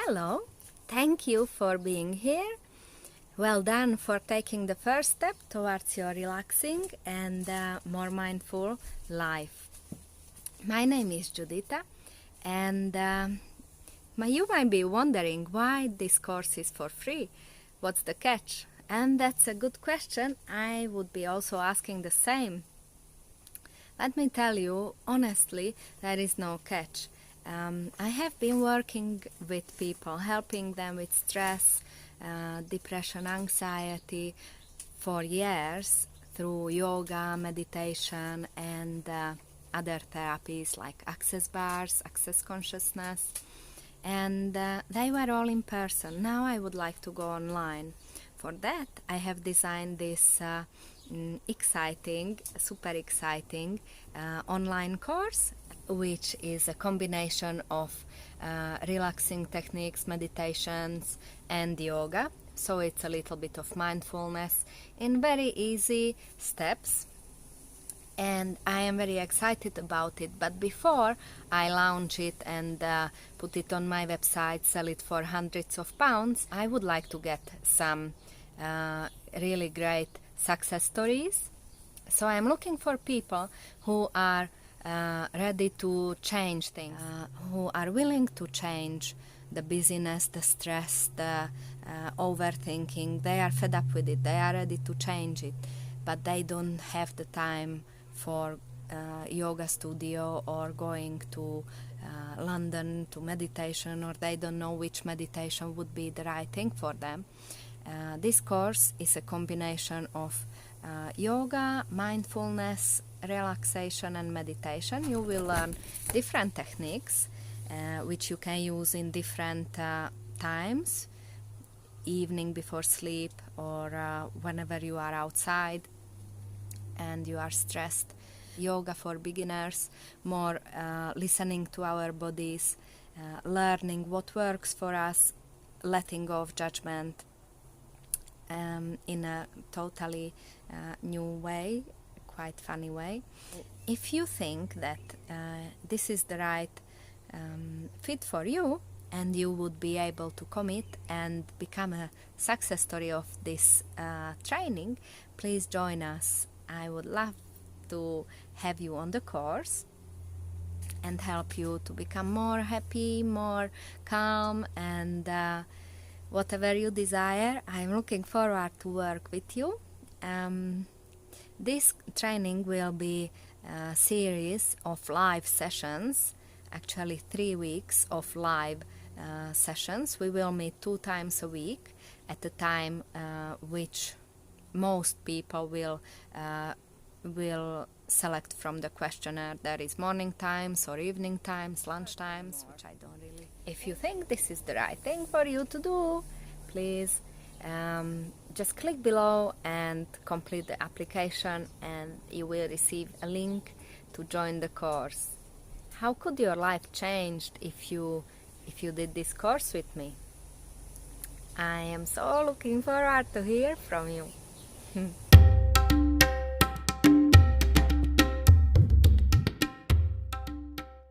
Hello, thank you for being here. Well done for taking the first step towards your relaxing and more mindful life. My name is Judita, and you might be wondering why this course is for free. What's the catch? And that's a good question. I would be also asking the same. Let me tell you, honestly, there is no catch. I have been working with people, helping them with stress, depression, anxiety for years through yoga, meditation, and other therapies like access bars, access consciousness. And they were all in person. Now I would like to go online. For that, I have designed this super exciting online course, which is a combination of relaxing techniques, meditations, and yoga. So it's a little bit of mindfulness in very easy steps. And I am very excited about it. But before I launch it and put it on my website, sell it for hundreds of pounds, I would like to get some really great success stories. So I'm looking for people who are ready to change things, who are willing to change the busyness, the stress, the overthinking. They are fed up with it. They are ready to change it, but they don't have the time for yoga studio or going to London to meditation, or they don't know which meditation would be the right thing for them. This course is a combination of yoga, mindfulness, relaxation and meditation. You will learn different techniques which you can use in different times, evening before sleep, or whenever you are outside and you are stressed. Yoga for beginners, more listening to our bodies, learning what works for us, letting go of judgment in a totally new way, quite funny way. If you think that this is the right fit for you and you would be able to commit and become a success story of this training, please join us. I would love to have you on the course and help you to become more happy, more calm, and whatever you desire. I'm looking forward to work with you. This training will be a series of live sessions, actually 3 weeks of live sessions. We will meet 2 times a week at a time which most people will select from the questionnaire. There is morning times or evening times, lunch times, which I don't really. If you think this is the right thing for you to do, please just click below and complete the application, and you will receive a link to join the course. How could your life change if you did this course with me? I am so looking forward to hear from you.